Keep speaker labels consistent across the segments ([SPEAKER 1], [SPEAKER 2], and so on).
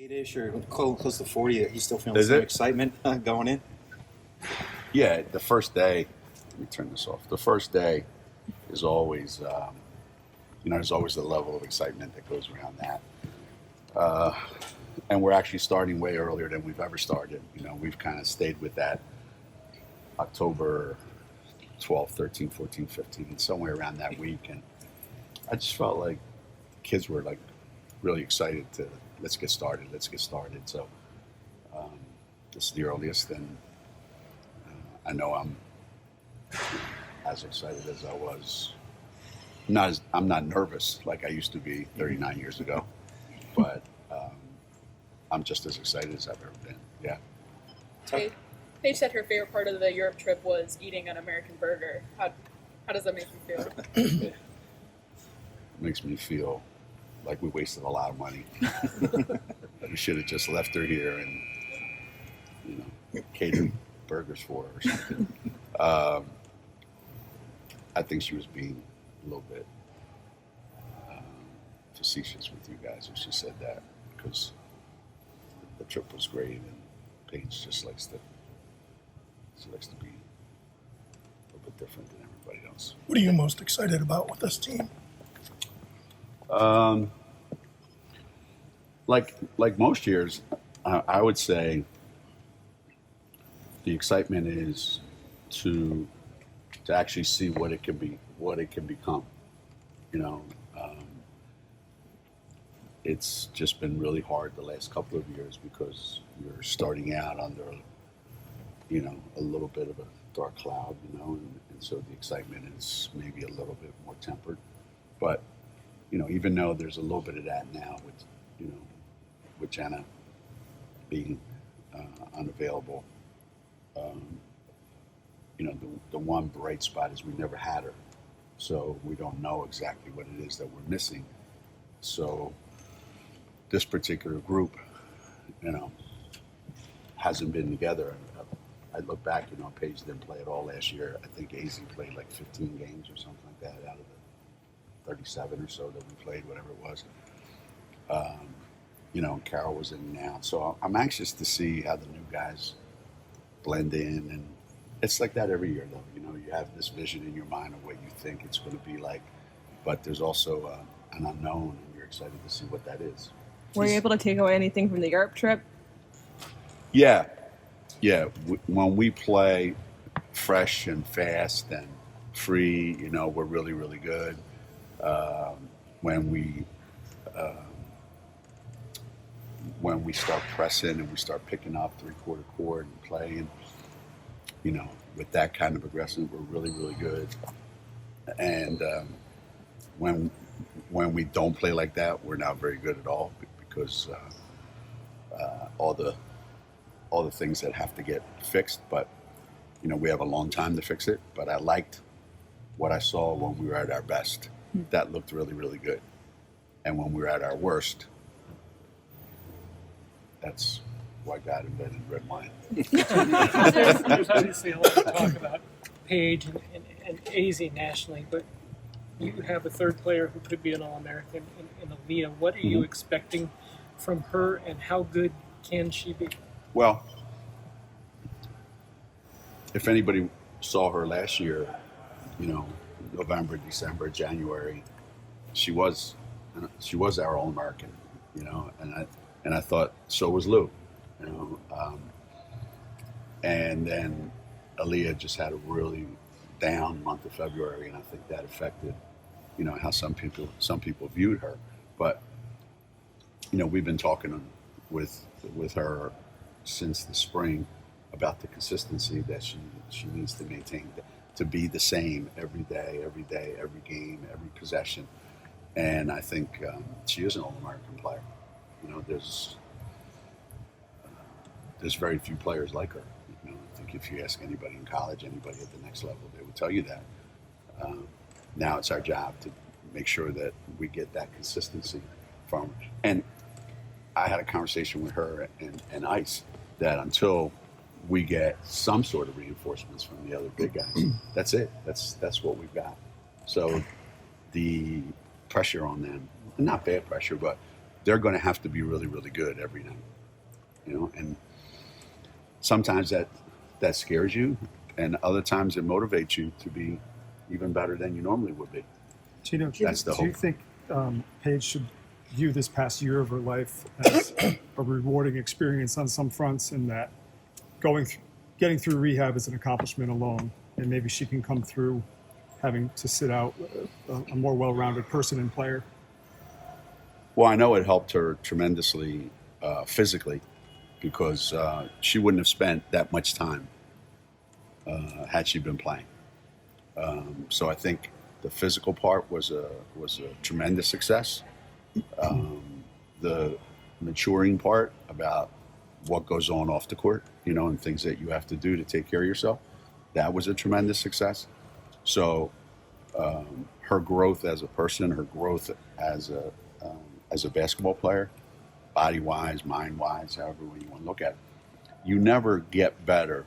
[SPEAKER 1] 38-ish or close to 40, you still feeling
[SPEAKER 2] Is
[SPEAKER 1] some
[SPEAKER 2] it?
[SPEAKER 1] excitement going in?
[SPEAKER 2] Yeah, the first day, let me turn this off. The first day is always, there's always a level of excitement that goes around that. And we're actually starting way earlier than we've ever started. We've kind of stayed with that October 12th, 13th, 14th, 15th, and somewhere around that week. And I just felt like kids were like really excited to let's get started. So this is the earliest, and I know I'm as excited as I was. I'm not nervous like I used to be 39 years ago, but I'm just as excited as I've ever been. Yeah.
[SPEAKER 3] Paige said her favorite part of the Europe trip was eating an American burger. How does that make you feel?
[SPEAKER 2] It makes me feel like we wasted a lot of money. That we should have just left her here and catered burgers for her or something. I think she was being a little bit facetious with you guys when she said that, because the trip was great and Paige just likes to be a little bit different than everybody else.
[SPEAKER 4] What are you most excited about with this team?
[SPEAKER 2] Like most years, I would say the excitement is to actually see what it can become. It's just been really hard the last couple of years because you're starting out under a little bit of a dark cloud, and so the excitement is maybe a little bit more tempered. But even though there's a little bit of that now with Jenna being unavailable, the one bright spot is we never had her, so we don't know exactly what it is that we're missing. So this particular group, hasn't been together. I look back, Paige didn't play at all last year. I think AZ played like 15 games or something like that out of the 37 or so that we played, whatever it was. And Carol was in and out. So I'm anxious to see how the new guys blend in. And it's like that every year, though. You have this vision in your mind of what you think it's going to be like, but there's also an unknown, and you're excited to see what that is.
[SPEAKER 5] Were you able to take away anything from the Europe trip?
[SPEAKER 2] Yeah. When we play fresh and fast and free, we're really, really good. When we start pressing and we start picking up three-quarter court and playing, with that kind of aggression, we're really, really good. And when we don't play like that, we're not very good at all, because all the things that have to get fixed. But we have a long time to fix it. But I liked what I saw when we were at our best. That looked really, really good. And when we were at our worst, that's why God invented red wine.
[SPEAKER 6] There's obviously a lot of talk about Paige and AZ nationally, but you have a third player who could be an All-American in Aaliyah. What are you expecting from her, and how good can she be?
[SPEAKER 2] Well, if anybody saw her last year, November, December, January, she was our All-American, and I thought so was Lou, and then Aaliyah just had a really down month of February, and I think that affected, how some people viewed her. But we've been talking with her since the spring about the consistency that she needs to maintain, to be the same every day, every game, every possession. And I think she is an All-American player. There's very few players like her. I think if you ask anybody in college, anybody at the next level, they would tell you that. Now it's our job to make sure that we get that consistency from her. And I had a conversation with her and Ice that until we get some sort of reinforcements from the other big guys, that's it. That's what we've got. So the pressure on them, not bad pressure, but they're going to have to be really, really good every night, you know. And sometimes that scares you, and other times it motivates you to be even better than you normally would be.
[SPEAKER 7] Geno,
[SPEAKER 2] That's the
[SPEAKER 7] do you
[SPEAKER 2] hope.
[SPEAKER 7] think Paige should view this past year of her life as a rewarding experience on some fronts, in that getting through rehab is an accomplishment alone, and maybe she can come through having to sit out a more well-rounded person and player?
[SPEAKER 2] Well, I know it helped her tremendously physically, because she wouldn't have spent that much time had she been playing. So I think the physical part was a tremendous success. The maturing part about what goes on off the court, you know, and things that you have to do to take care of yourself, that was a tremendous success. So her growth as a person, her growth as a basketball player, body-wise, mind-wise, however you want to look at it, you never get better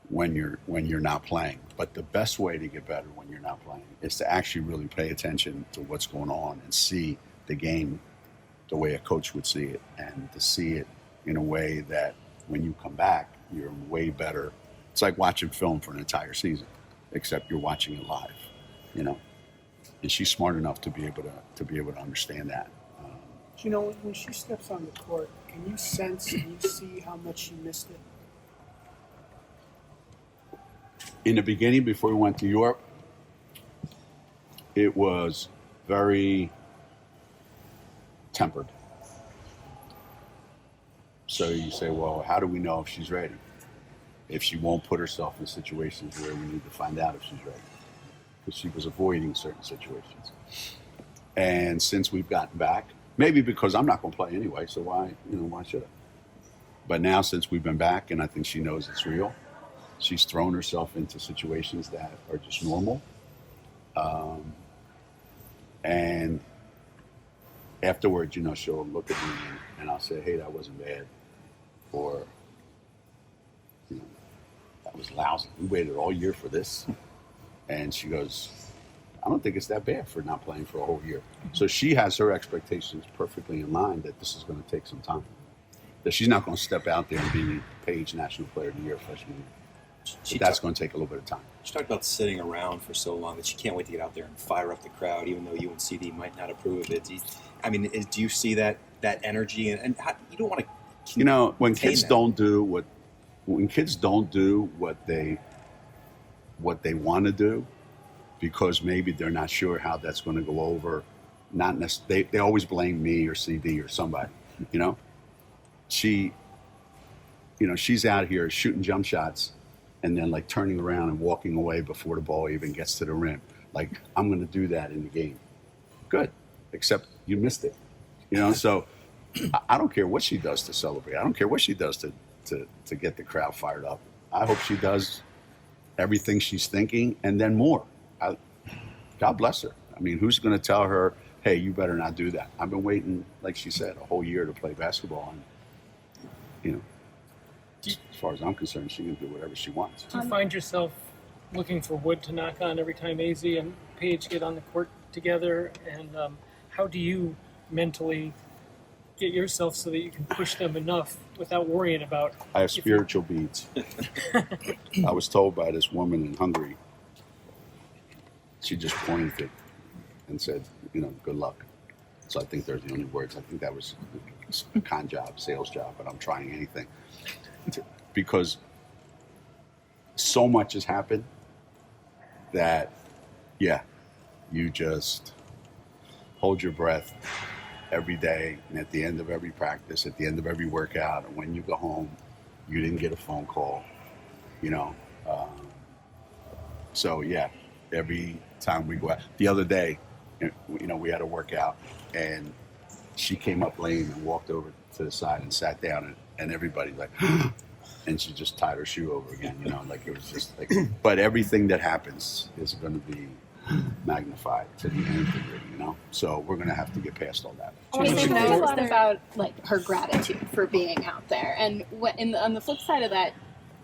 [SPEAKER 2] when you're not playing. But the best way to get better when you're not playing is to actually really pay attention to what's going on and see the game the way a coach would see it, and to see it in a way that when you come back, you're way better. It's like watching film for an entire season, except you're watching it live, you know. And she's smart enough to be able to understand that.
[SPEAKER 8] You know, when she steps on the court, can you sense, can you see how much she missed it?
[SPEAKER 2] In the beginning, before we went to Europe, it was very tempered. So you say, well, how do we know if she's ready? If she won't put herself in situations where we need to find out if she's ready. Because she was avoiding certain situations. And since we've gotten back, maybe because I'm not going to play anyway, so why should I? But now, since we've been back, and I think she knows it's real, she's thrown herself into situations that are just normal. And afterwards, you know, she'll look at me and I'll say, hey, that wasn't bad. Or, you know, that was lousy. We waited all year for this. And she goes, I don't think it's that bad for not playing for a whole year. So she has her expectations perfectly in line that this is going to take some time. That she's not going to step out there and be Paige National Player of the Year freshman year. That's going to take a little bit of time.
[SPEAKER 1] She talked about sitting around for so long that she can't wait to get out there and fire up the crowd, even though you and CD might not approve of it. Do you see that energy? And how, you don't want to.
[SPEAKER 2] You know, when kids
[SPEAKER 1] that.
[SPEAKER 2] don't do what they want to do, because maybe they're not sure how that's going to go over. Not necessarily. They always blame me or CD or somebody. You know, she's out here shooting jump shots, and then like turning around and walking away before the ball even gets to the rim. Like, I'm going to do that in the game. Good, except you missed it. You know, so I don't care what she does to celebrate. I don't care what she does to get the crowd fired up. I hope she does everything she's thinking and then more. God bless her. I mean, who's going to tell her, hey, you better not do that? I've been waiting, like she said, a whole year to play basketball. And, you know, as far as I'm concerned, she can do whatever she wants.
[SPEAKER 6] Do you find yourself looking for wood to knock on every time AZ and Paige get on the court together? And how do you mentally get yourself so that you can push them enough without worrying about...
[SPEAKER 2] I have spiritual beads. I was told by this woman in Hungary, she just pointed and said, you know, good luck. So I think they're the only words. I think that was a con job, sales job, but I'm trying anything. Because so much has happened that, yeah, you just hold your breath every day, and at the end of every practice, at the end of every workout, and when you go home, you didn't get a phone call, you know. So, yeah, every time we go out. The other day, you know, we had a workout, and she came up lane and walked over to the side and sat down, and everybody like, and she just tied her shoe over again, you know, like it was just like, but everything that happens is going to be magnified to the nth degree, you know? So we're going to have to get past all that.
[SPEAKER 9] I want to say noticed about like her gratitude for being out there, and on the flip side of that,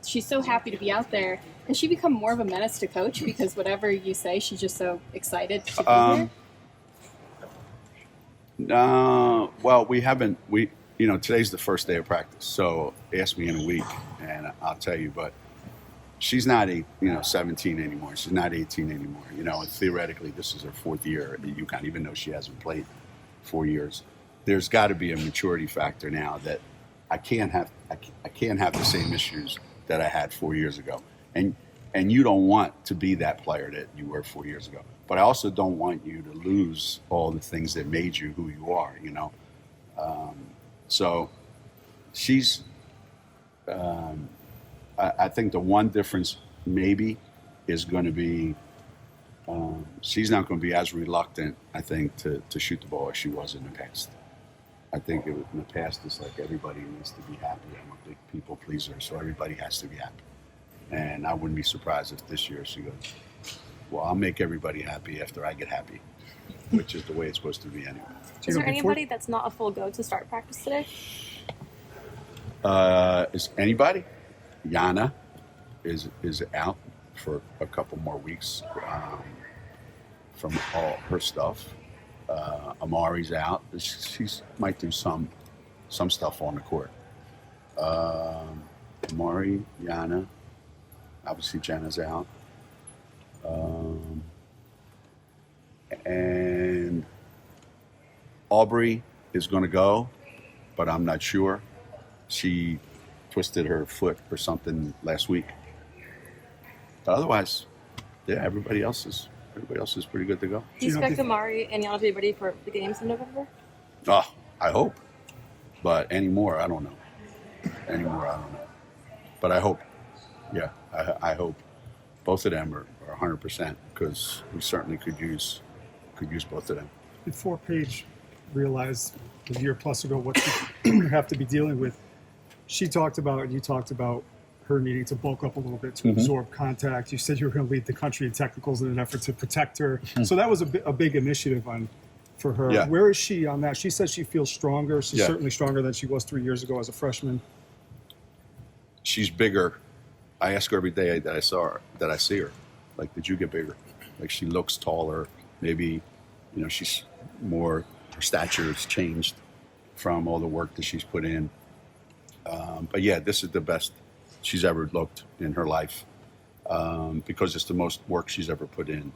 [SPEAKER 9] she's so happy to be out there. Has she become more of a menace to coach because whatever you say, she's just so excited to be here?
[SPEAKER 2] Well, we haven't. Today's the first day of practice, so ask me in a week, and I'll tell you. But she's not 17 anymore. She's not 18 anymore. And theoretically, this is her 4th year at UConn, even though she hasn't played 4 years. There's got to be a maturity factor now that I can't have the same issues that I had 4 years ago, and you don't want to be that player that you were 4 years ago. But I also don't want you to lose all the things that made you who you are. So she's. I think the one difference maybe is going to be she's not going to be as reluctant, I think, to shoot the ball as she was in the past. I think in the past it's like everybody needs to be happy. I'm a big people pleaser, so everybody has to be happy. And I wouldn't be surprised if this year she goes, well, I'll make everybody happy after I get happy, which is the way it's supposed to be anyway.
[SPEAKER 10] Is there anybody that's not a full go to start practice today?
[SPEAKER 2] Is anybody? Yana is out for a couple more weeks from all her stuff. Amari's out. She might do some stuff on the court. Amari, Yana, obviously Jenna's out. And Aubrey is going to go, but I'm not sure. She twisted her foot or something last week. But otherwise, yeah, everybody else is pretty good to go.
[SPEAKER 10] Do you expect Amari and Yana to be ready for the games in November?
[SPEAKER 2] Oh, I hope. But anymore, I don't know. But I hope. Yeah, I hope both of them are 100% because we certainly could use both of them.
[SPEAKER 7] Before Paige realized a year plus ago what you have to be dealing with, you talked about her needing to bulk up a little bit to absorb contact. You said you were going to lead the country in technicals in an effort to protect her. So that was a big initiative for her.
[SPEAKER 2] Yeah.
[SPEAKER 7] Where is she on that? She says she feels stronger. She's
[SPEAKER 2] Yeah.
[SPEAKER 7] certainly stronger than she was 3 years ago as a freshman.
[SPEAKER 2] She's bigger. I ask her every day that I see her. Like, did you get bigger? Like, she looks taller. Maybe, she's more, her stature has changed from all the work that she's put in. But yeah, this is the best she's ever looked in her life because it's the most work she's ever put in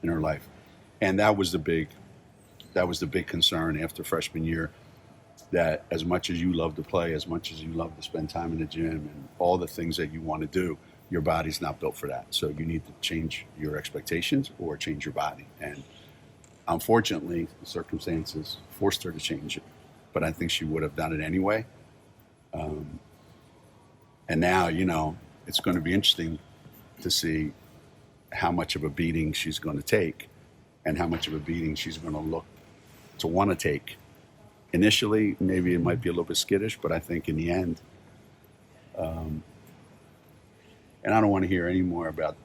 [SPEAKER 2] her life. And that was the big concern after freshman year, that as much as you love to play, as much as you love to spend time in the gym and all the things that you want to do, your body's not built for that. So you need to change your expectations or change your body. And unfortunately, the circumstances forced her to change it. But I think she would have done it anyway. And now, it's going to be interesting to see how much of a beating she's going to take and how much of a beating she's going to look to want to take. Initially, maybe it might be a little bit skittish, but I think in the end, and I don't want to hear any more about,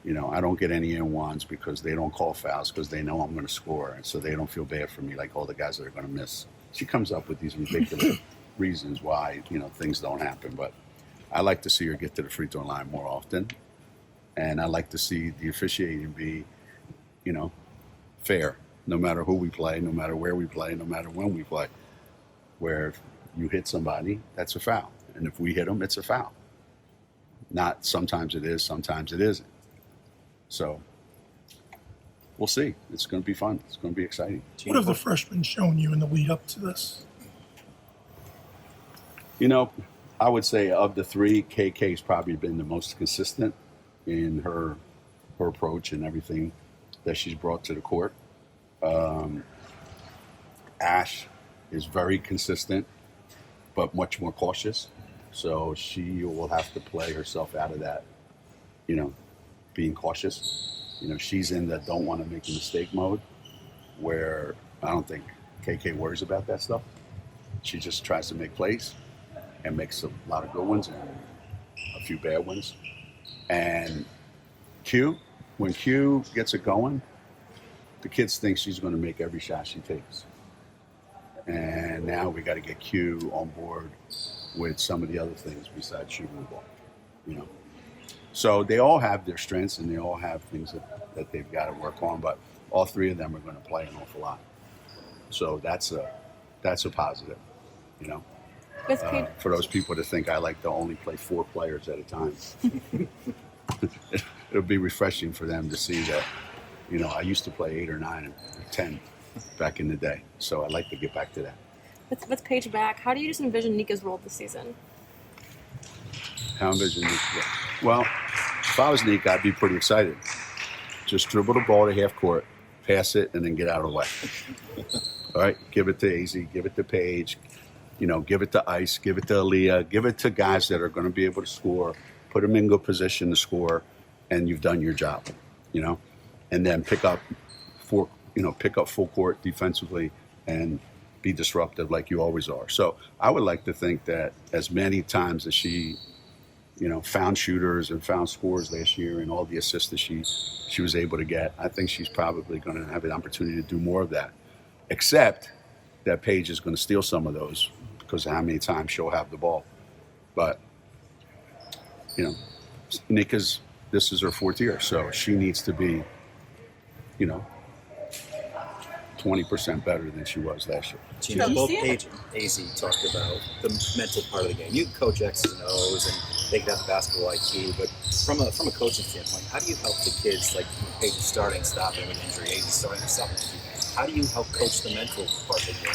[SPEAKER 2] I don't get any N1s because they don't call fouls because they know I'm going to score. And so they don't feel bad for me like all the guys that are going to miss. She comes up with these ridiculous reasons why, things don't happen. But I like to see her get to the free throw line more often. And I like to see the officiating be, fair, no matter who we play, no matter where we play, no matter when we play. Where if you hit somebody, that's a foul. And if we hit them, it's a foul. Not sometimes it is, sometimes it isn't. So we'll see. It's going to be fun. It's going to be exciting.
[SPEAKER 4] What have the freshmen shown you in the lead up to this?
[SPEAKER 2] I would say of the three, KK's probably been the most consistent in her approach and everything that she's brought to the court. Ash is very consistent, but much more cautious. So she will have to play herself out of that, being cautious. She's in that don't want to make a mistake mode, where I don't think KK worries about that stuff. She just tries to make plays and makes a lot of good ones and a few bad ones. And when Q gets it going, the kids think she's going to make every shot she takes. And now we got to get Q on board with some of the other things besides shooting the ball, So they all have their strengths and they all have things that they've got to work on, but all three of them are going to play an awful lot. So that's a positive, you know.
[SPEAKER 10] With Paige,
[SPEAKER 2] For those people to think I like to only play 4 players at a time, it'll be refreshing for them to see that, you know, I used to play 8 or 9 or 10 back in the day. So I'd like to get back to that.
[SPEAKER 10] with Paige back, how do you just envision Nika's role this season?
[SPEAKER 2] How envision Nika? Well, if I was Nika, I'd be pretty excited. Just dribble the ball to half court, pass it, and then get out of the way. All right, give it to AZ, give it to Paige, you know, give it to Ice, give it to Aaliyah, give it to guys that are going to be able to score, put them in good position to score, and you've done your job, you know. And then pick up full court defensively and be disruptive like you always are. So I would like to think that as many times as she, you know, found shooters and found scores last year and all the assists that she was able to get, I think she's probably going to have an opportunity to do more of that. Except that Paige is going to steal some of those because of how many times she'll have the ball. But, you know, Nika's, this is her 4th year, so she needs to be, you know, 20% better than she was last year.
[SPEAKER 1] Geno, both Paige and AZ talked about the mental part of the game. You can coach X's and O's and they can have the basketball IQ, but from a coaching standpoint, how do you help the kids, like Paige is starting, stopping with injury, AZ starting, stopping with injury? How do you help coach the mental part of the game?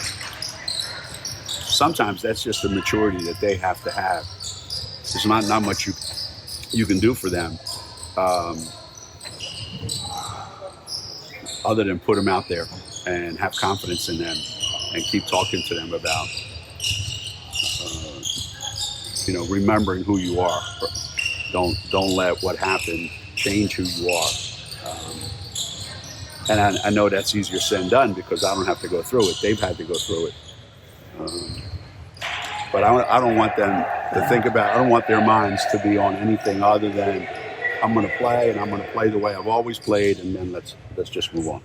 [SPEAKER 2] Sometimes that's just the maturity that they have to have. There's not much you can do for them other than put them out there and have confidence in them and keep talking to them about, you know, remembering who you are. Don't let what happened change who you are. And I know that's easier said than done because I don't have to go through it. They've had to go through it. But I don't want them to think about, I don't want their minds to be on anything other than I'm going to play and I'm going to play the way I've always played and then let's just move on.